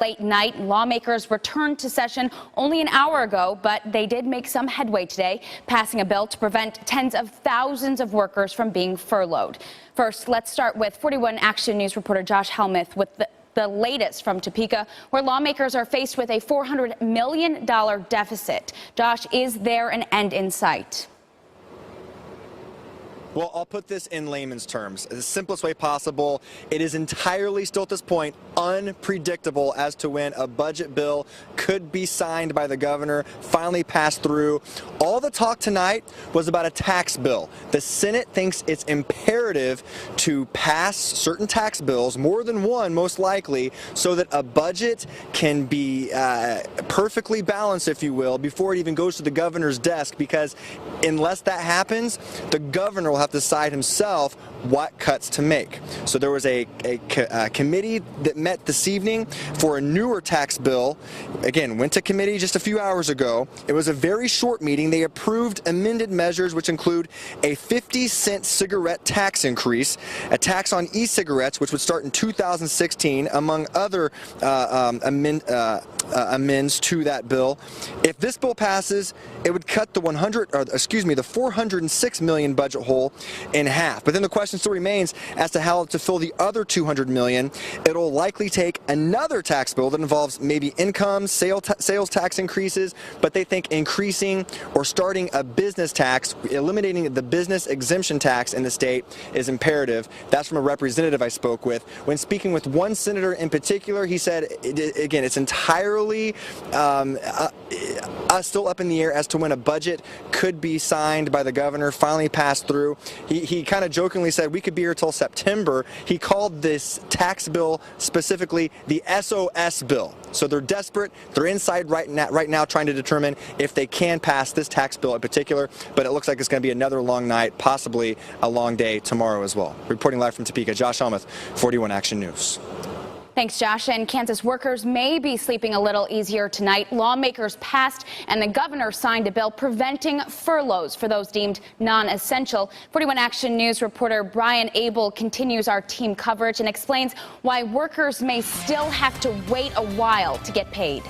Late night, lawmakers returned to session only an hour ago, but they did make some headway today, passing a bill to prevent tens of thousands of workers from being furloughed. First, let's start with 41 Action News reporter Josh Helmuth with the latest from Topeka, where lawmakers are faced with a $400 million deficit. Josh, is there an end in sight? Well, I'll put this in layman's terms, the simplest way possible. It is entirely, still at this point, unpredictable as to when a budget bill could be signed by the governor, finally passed through. All the talk tonight was about a tax bill. The Senate thinks it's imperative to pass certain tax bills, more than one most likely, so that a budget can be perfectly balanced, if you will, before it even goes to the governor's desk, because unless that happens, the governor will have to decide himself what cuts to make. So there was a committee that met this evening for a newer tax bill. Again, went to committee just a few hours ago. It was a very short meeting. They approved amended measures which include a 50-cent cigarette tax increase, a tax on e-cigarettes which would start in 2016, among other amends to that bill. If this bill passes, it would cut the $406 million budget hole in half. But then the question still remains as to how to fill the other $200 million. It'll likely take another tax bill that involves maybe income, sales tax increases, but they think increasing or starting a business tax, eliminating the business exemption tax in the state is imperative. That's from a representative I spoke with. When speaking with one senator in particular, he said, again, it's entirely still up in the air as to when a budget could be signed by the governor, finally passed through. He kind of jokingly said we could be here till September. He called this tax bill specifically the SOS bill. So they're desperate. They're inside right now trying to determine if they can pass this tax bill in particular, but it looks like it's going to be another long night, possibly a long day tomorrow as well. Reporting live from Topeka, Josh Helmuth, 41 Action News. Thanks, Josh. And Kansas workers may be sleeping a little easier tonight. Lawmakers passed and the governor signed a bill preventing furloughs for those deemed non-essential. 41 Action News reporter Brian Abel continues our team coverage and explains why workers may still have to wait a while to get paid.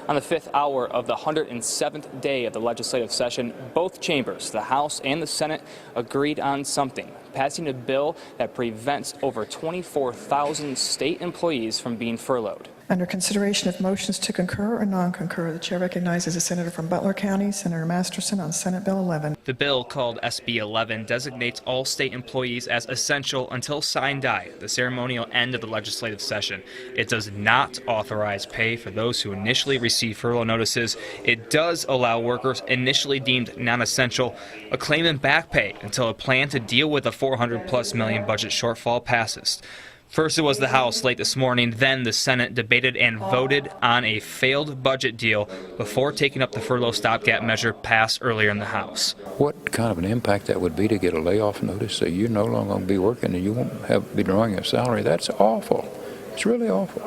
On the 5th hour of the 107th day of the legislative session, both chambers, the House and the Senate, agreed on something, passing a bill that prevents over 24,000 state employees from being furloughed. Under consideration of motions to concur or non-concur, the chair recognizes a senator from Butler County, Senator Masterson, on Senate Bill 11. The bill, called SB 11, designates all state employees as essential until sine die, the ceremonial end of the legislative session. It does not authorize pay for those who initially receive furlough notices. It does allow workers initially deemed non-essential a claim in back pay until a plan to deal with the $400+ million budget shortfall passes. First it was the House late this morning, then the Senate debated and voted on a failed budget deal before taking up the furlough stopgap measure passed earlier in the House. What kind of an impact that would be to get a layoff notice so you're no longer going to be working and you won't be drawing a salary? That's awful. It's really awful.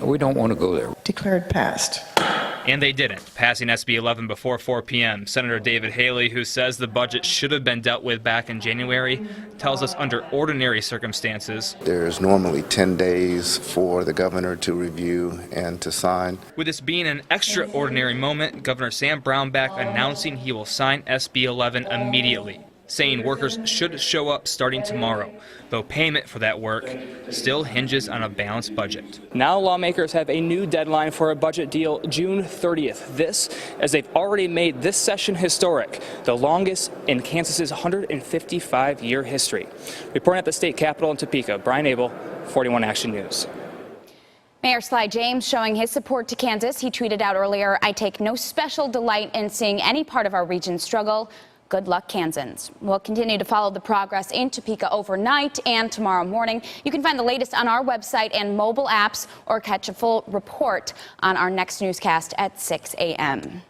We don't want to go there. Declared passed. And they didn't, passing SB 11 before 4 p.m. Senator David Haley, who says the budget should have been dealt with back in January, tells us under ordinary circumstances, there's normally 10 days for the governor to review and to sign. With this being an extraordinary moment, Governor Sam Brownback announcing he will sign SB 11 immediately, saying workers should show up starting tomorrow, though payment for that work still hinges on a balanced budget. Now lawmakers have a new deadline for a budget deal, June 30th. This, as they've already made this session historic, the longest in Kansas's 155-year history. Reporting at the state capitol in Topeka, Brian Abel, 41 Action News. Mayor Sly James showing his support to Kansas. He tweeted out earlier, "I take no special delight in seeing any part of our region struggle. Good luck, Kansans." We'll continue to follow the progress in Topeka overnight and tomorrow morning. You can find the latest on our website and mobile apps or catch a full report on our next newscast at 6 a.m.